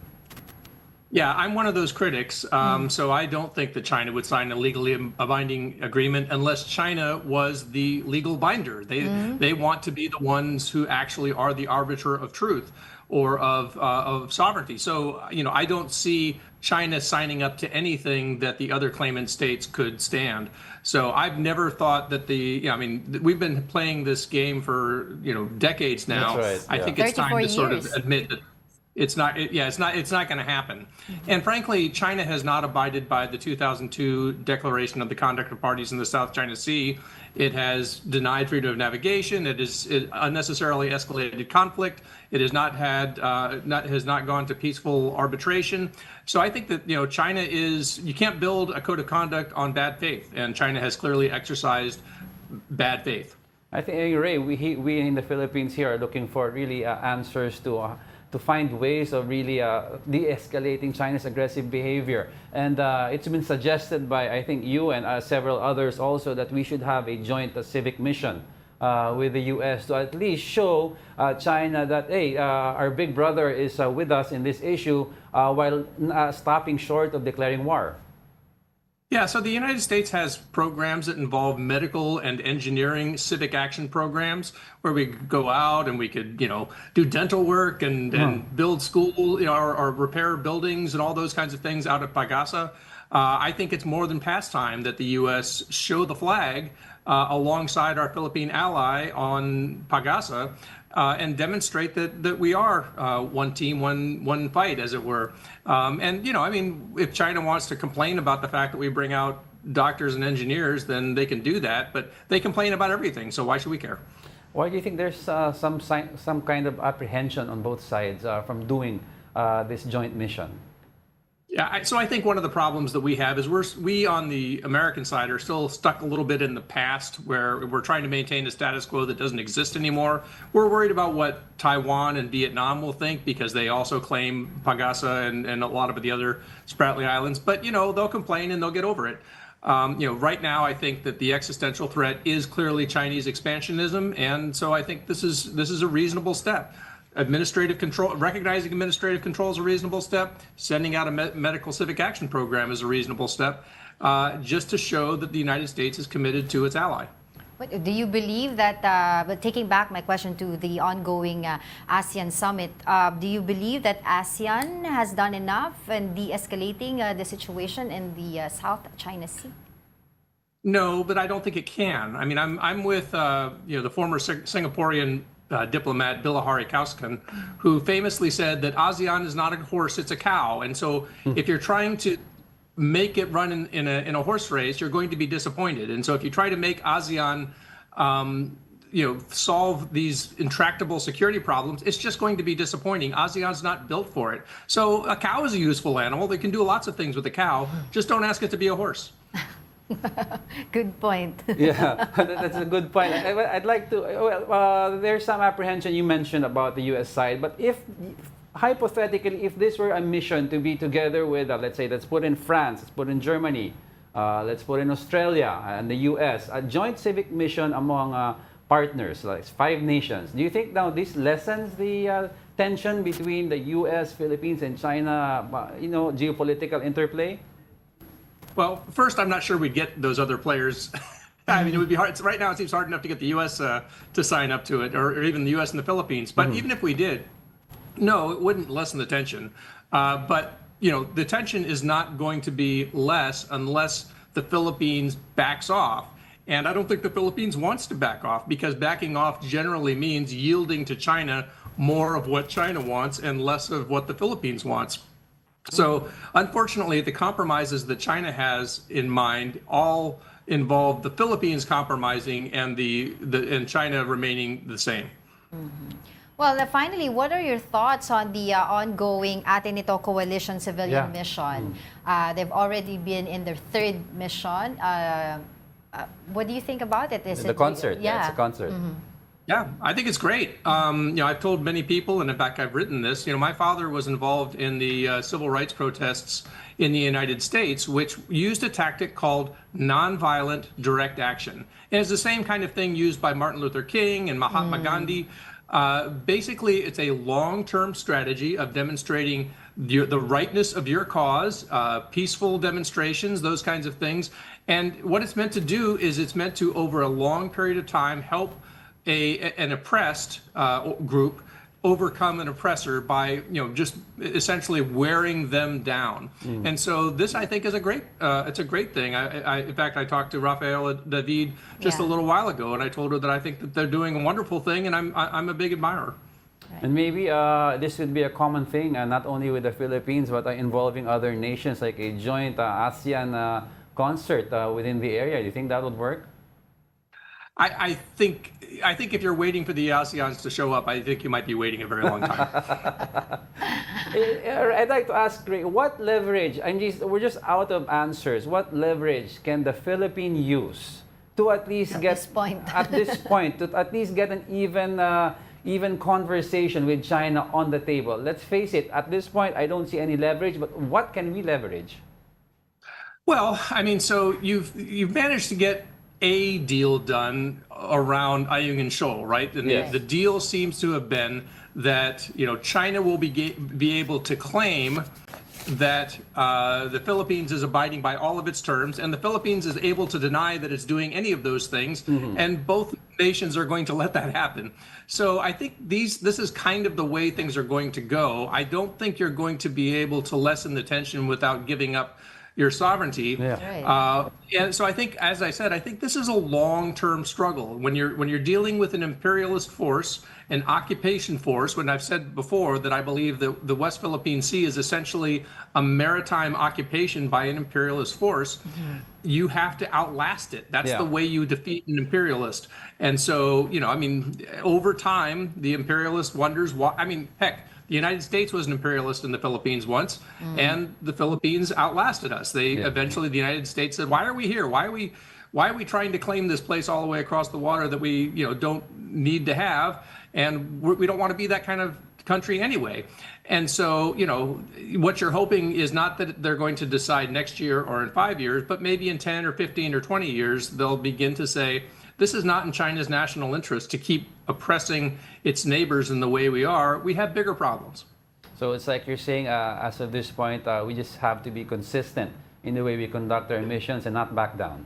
Yeah, I'm one of those critics. So I don't think that China would sign a legally binding agreement unless China was the legal binder. They want to be the ones who actually are the arbiter of truth or of sovereignty. So, I don't see China signing up to anything that the other claimant states could stand. So I've never thought that we've been playing this game for, decades now. That's right, I think it's time to sort of admit that it's not going to happen. And frankly, China has not abided by the 2002 Declaration of the Conduct of Parties in the South China Sea. It has denied freedom of navigation. It unnecessarily escalated conflict. It has not gone to peaceful arbitration. So I think that China you can't build a code of conduct on bad faith, and China has clearly exercised bad faith. I think, Ray, we in the Philippines here are looking for really answers to find ways of really de-escalating China's aggressive behavior. And it's been suggested by, I think, you and several others also that we should have a joint civic mission with the U.S. to at least show China that, hey, our big brother is with us in this issue while stopping short of declaring war. Yeah, so the United States has programs that involve medical and engineering civic action programs where we go out and we could, do dental work and build school, or repair buildings and all those kinds of things out at Pag-asa. I think it's more than past time that the U.S. show the flag alongside our Philippine ally on Pag-asa, and demonstrate that we are one team, one fight, as it were. And you know, I mean, if China wants to complain about the fact that we bring out doctors and engineers, then they can do that. But they complain about everything, so why should we care? Why do you think there's some kind of apprehension on both sides from doing this joint mission? Yeah, so I think one of the problems that we have is we on the American side are still stuck a little bit in the past, where we're trying to maintain a status quo that doesn't exist anymore. We're worried about what Taiwan and Vietnam will think, because they also claim Pagasa and a lot of the other Spratly Islands. But you know, they'll complain and they'll get over it. You know, right now I think that the existential threat is clearly Chinese expansionism, and so I think this is a reasonable step. Administrative control, recognizing administrative control is a reasonable step. Sending out a medical civic action program is a reasonable step, just to show that the United States is committed to its ally. But do you believe that, but taking back my question to the ongoing ASEAN summit, do you believe that ASEAN has done enough in de-escalating the situation in the South China Sea? No, but I don't think it can. I mean, I'm with you know, the former Singaporean diplomat Bilahari Kaushkan, who famously said that ASEAN is not a horse, it's a cow. And so if you're trying to make it run in a horse race, you're going to be disappointed. And so if you try to make ASEAN you know, solve these intractable security problems, it's just going to be disappointing. ASEAN's not built for it. So a cow is a useful animal. They can do lots of things with a cow. Just don't ask it to be a horse. Good point. Yeah, that's a good point. I'd like to, there's some apprehension you mentioned about the U.S. side, but if, hypothetically, if this were a mission to be together with, let's say, let's put in France, let's put in Germany, let's put in Australia and the U.S., a joint civic mission among partners, like 5 nations, do you think now this lessens the tension between the U.S., Philippines, and China, you know, geopolitical interplay? Well, first, I'm not sure we'd get those other players. I mean, it would be hard. Right now, it seems hard enough to get the U.S. To sign up to it, or even the U.S. and the Philippines. But even if we did, no, it wouldn't lessen the tension. But, you know, the tension is not going to be less unless the Philippines backs off. And I don't think the Philippines wants to back off, because backing off generally means yielding to China more of what China wants and less of what the Philippines wants. So, unfortunately, the compromises that China has in mind all involve the Philippines compromising and and China remaining the same. Well, finally, what are your thoughts on the ongoing Atenito Coalition civilian mission? They've already been in their 3rd mission. What do you think about it? Is the concert? Yeah, it's a concert. Yeah, I think it's great. You know, I've told many people, and in fact, I've written this. You know, my father was involved in the civil rights protests in the United States, which used a tactic called nonviolent direct action. And it's the same kind of thing used by Martin Luther King and Mahatma Gandhi. Basically, it's a long-term strategy of demonstrating the rightness of your cause, peaceful demonstrations, those kinds of things. And what it's meant to do is it's meant to, over a long period of time, help an oppressed group overcome an oppressor by, you know, just essentially wearing them down. And so this, I think, is a great it's a great thing. In fact, I talked to Rafaela David just a little while ago, and I told her that I think that they're doing a wonderful thing, and I'm a big admirer. And maybe this would be a common thing, not only with the Philippines, but involving other nations, like a joint ASEAN concert within the area. Do you think that would work? I think if you're waiting for the ASEANs to show up, I think you might be waiting a very long time. I'd like to ask Ray, what leverage, we're just out of answers, what leverage can the Philippines use to at least at this point, to at least get an even conversation with China on the table? Let's face it, at this point, I don't see any leverage, but what can we leverage? Well, I mean, so you've managed to get a deal done around Ayungin and Shoal, right? And the deal seems to have been that, you know, China will be able to claim that the Philippines is abiding by all of its terms, and the Philippines is able to deny that it's doing any of those things, and both nations are going to let that happen. So I think this is kind of the way things are going to go. I don't think you're going to be able to lessen the tension without giving up your sovereignty. And so I think, as I said, I think this is a long-term struggle. When you're dealing with an imperialist force, an occupation force, when I've said before that I believe that the West Philippine Sea is essentially a maritime occupation by an imperialist force, you have to outlast it. That's the way you defeat an imperialist. And so, I mean, over time, the imperialist wonders why. I mean, heck, the United States was an imperialist in the Philippines once, and the Philippines outlasted us. Eventually, the United States said, "Why are we here? Why are we trying to claim this place all the way across the water that we don't need to have, and we don't want to be that kind of country anyway." And so, what you're hoping is not that they're going to decide next year or in 5 years, but maybe in 10 or 15 or 20 years, they'll begin to say, this is not in China's national interest to keep oppressing its neighbors in the way we are. We have bigger problems. So it's like you're saying, as of this point, we just have to be consistent in the way we conduct our missions and not back down.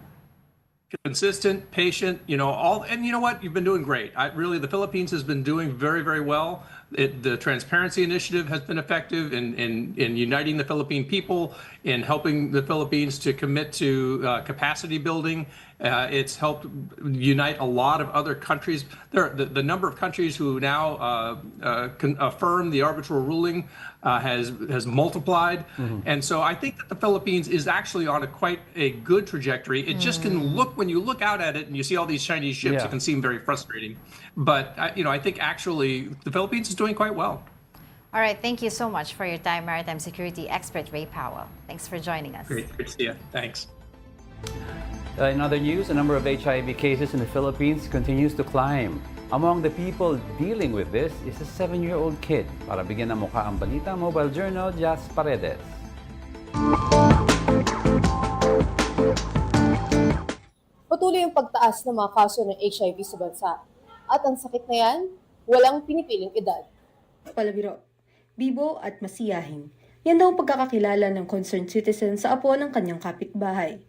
Consistent, patient, and you know what? You've been doing great. Really, the Philippines has been doing very, very well. The Transparency Initiative has been effective in uniting the Philippine people, in helping the Philippines to commit to capacity building. It's helped unite a lot of other countries. The number of countries who now affirm the arbitral ruling has multiplied. And so I think that the Philippines is actually on quite a good trajectory. It just can look, when you look out at it and you see all these Chinese ships, it can seem very frustrating. But, I think actually the Philippines is doing quite well. All right, thank you so much for your time, maritime security expert Ray Powell. Thanks for joining us. Great to see you. Thanks. In other news, the number of HIV cases in the Philippines continues to climb. Among the people dealing with this is a 7-year-old kid. Para bigyan ng mukha ang balita, Mobile Journal, Jas Paredes. Patuloy ang pagtaas ng mga kaso ng HIV sa bansa. At ang sakit na yan, walang pinipiling edad. Palabiro, bibo at masiyahin. Yan daw ang pagkakakilala ng concerned citizen sa apo ng kanyang kapitbahay.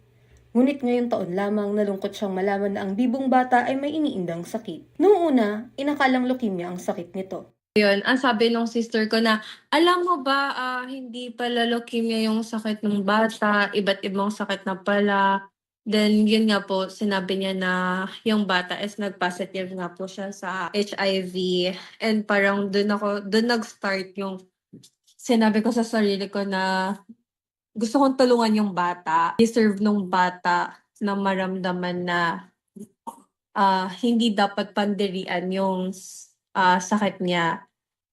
Ngunit ngayong taon lamang nalungkot siyang malaman na ang bibong bata ay may iniindang sakit. Noong una, inakalang leukemia ang sakit nito. Yun, ang sabi ng sister ko na, alam mo ba, hindi pala leukemia yung sakit ng bata, iba't ibang sakit na pala. Then, yun nga po, sinabi niya na yung bata is nag-positive nga po siya sa HIV. And parang doon nag-start yung sinabi ko sa sarili ko na gusto kong tulungan yung bata. Deserve nung bata na maramdaman na hindi dapat pandirian yung sakit niya.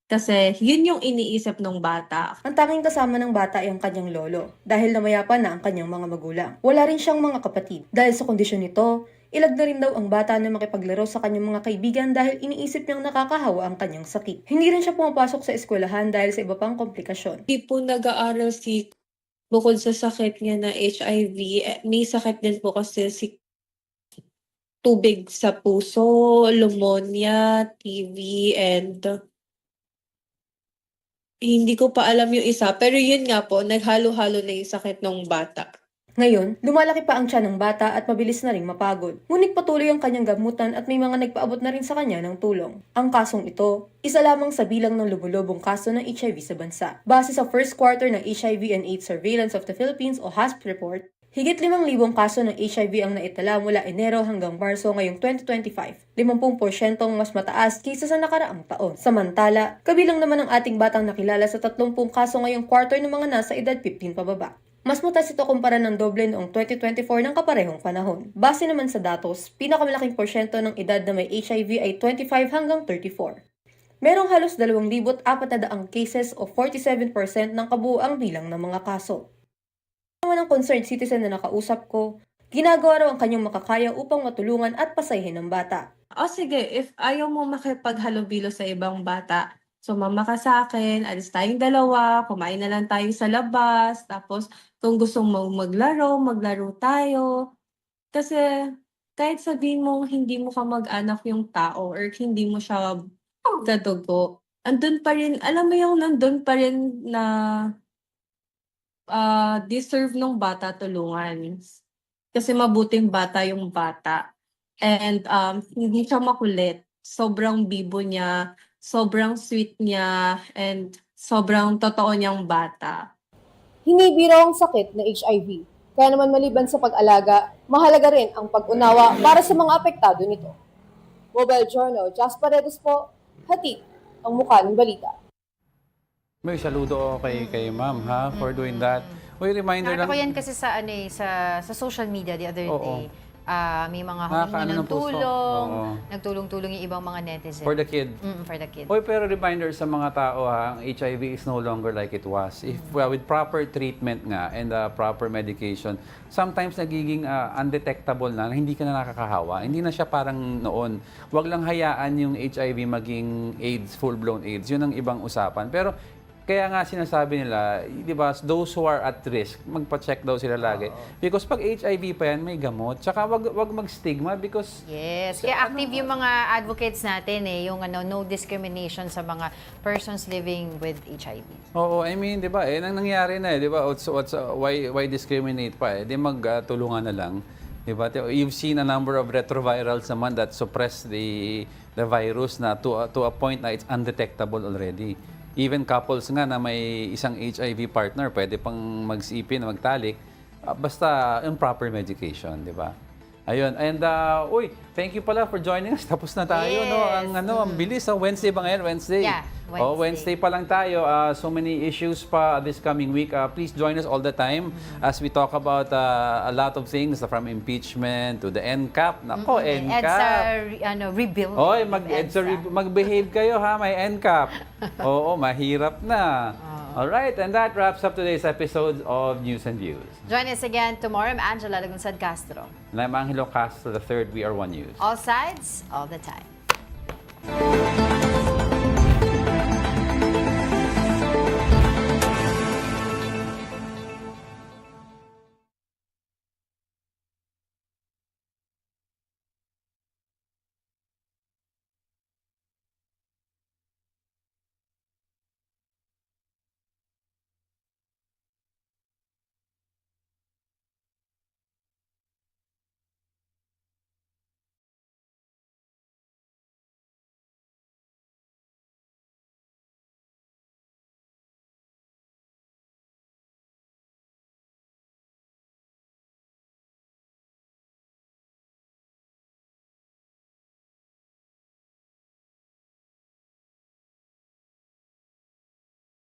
Kasi yun yung iniisip ng bata. Ang tanging kasama ng bata ay ang kanyang lolo dahil namayapa na ang kanyang mga magulang. Wala rin siyang mga kapatid. Dahil sa kondisyon nito, ilag na rin daw ang bata na makipaglaro sa kanyang mga kaibigan dahil iniisip niyang nakakahawa ang kanyang sakit. Hindi rin siya pumapasok sa eskwelahan dahil sa iba pang komplikasyon. Hindi po nag-aaral si bukod sa sakit niya na HIV, may sakit din po kasi si tubig sa puso, pneumonia, TB, and hindi ko pa alam yung isa. Pero yun nga po, naghalo-halo na yung sakit ng bata. Ngayon, lumalaki pa ang tiyan ng bata at mabilis na ring mapagod. Ngunit patuloy ang kanyang gamutan at may mga nagpaabot na rin sa kanya ng tulong. Ang kasong ito, isa lamang sa bilang ng lubo-lobong kaso ng HIV sa bansa. Base sa first quarter ng HIV and AIDS Surveillance of the Philippines o HASP report, higit 5,000 kaso ng HIV ang naitala mula Enero hanggang Marso ngayong 2025. 50% mas mataas kaysa sa nakaraang taon. Samantala, kabilang naman ang ating batang nakilala sa 30 kaso ngayong quarter ng mga nasa edad 15 pababa. Mas mataas ito kumpara ng doble noong 2024 ng kaparehong panahon. Base naman sa datos, pinakamalaking porsyento ng edad na may HIV ay 25 hanggang 34. Merong halos 2,400 cases o 47% ng kabuuang bilang ng mga kaso. Naman ang concerned citizen na nakausap ko, ginagawa raw ang kanyang makakaya upang matulungan at pasayahin ng bata. O sige, if ayaw mo makipaghalubilo sa ibang bata, sumama ka sa akin, alis tayong dalawa, kumain na lang tayo sa labas, tapos kung gusto mo maglaro tayo. Kasi kahit sabihin mo hindi mo ka mag-anak yung tao or hindi mo siya kadugo, andun pa rin, alam mo yung nandun pa rin na deserve ng bata tulungan. Kasi mabuting bata yung bata. And hindi siya makulit. Sobrang bibo niya, sobrang sweet niya, and sobrang totoo niyang bata. Hindi biro ang sakit na HIV. Kaya naman maliban sa pag-alaga, mahalaga rin ang pag-unawa para sa mga apektado nito. Mobile Journal, Jas Paredes po, hatid ang mukha ng balita. May saludo kay ma'am ha for doing that. Uy, reminder lang. Nakita ko yan kasi sa sa social media the other day. May mga humingi ng puso. tulong, Oo. nagtulong-tulong yung ibang mga netizen. For the kid. For the kid. Oy, pero reminder sa mga tao ha, ang HIV is no longer like it was. If with proper treatment nga and proper medication, sometimes nagiging undetectable na hindi ka na nakakahawa. Hindi na siya parang noon. Huwag lang hayaan yung HIV maging AIDS, full-blown AIDS. Yun ang ibang usapan. Pero kaya nga sinasabi nila, di ba, those who are at risk, magpa-check daw sila lagi. Because pag HIV pa yan, may gamot. Tsaka wag mag-stigma because... Yes. Kaya active yung mga advocates natin yung no discrimination sa mga persons living with HIV. Oo, I mean, di ba, nangyari na di ba? Why discriminate pa Di magtulungan na lang. Di ba? You've seen a number of retrovirals naman that suppress the virus na to a point na it's undetectable already. Even couples nga na may isang HIV partner, pwede pang mag-sipin, magtalik, basta improper medication, di ba? Ayun, and thank you pala for joining us. Tapos na tayo, no? Ang bilis, Wednesday ba ngayon? Wednesday. Yeah, Wednesday. Wednesday pa lang tayo. So many issues pa this coming week. Please join us all the time as we talk about a lot of things from impeachment to the NCAP. Nako, NCAP. EDSA rebuild. Oy, mag-behave kayo ha, may NCAP. Oo, mahirap na. Alright, and that wraps up today's episode of News and Views. Join us again tomorrow. I'm Angela Lagunsad Castro. And I'm Angelo Castro III. We are One News. All sides, all the time.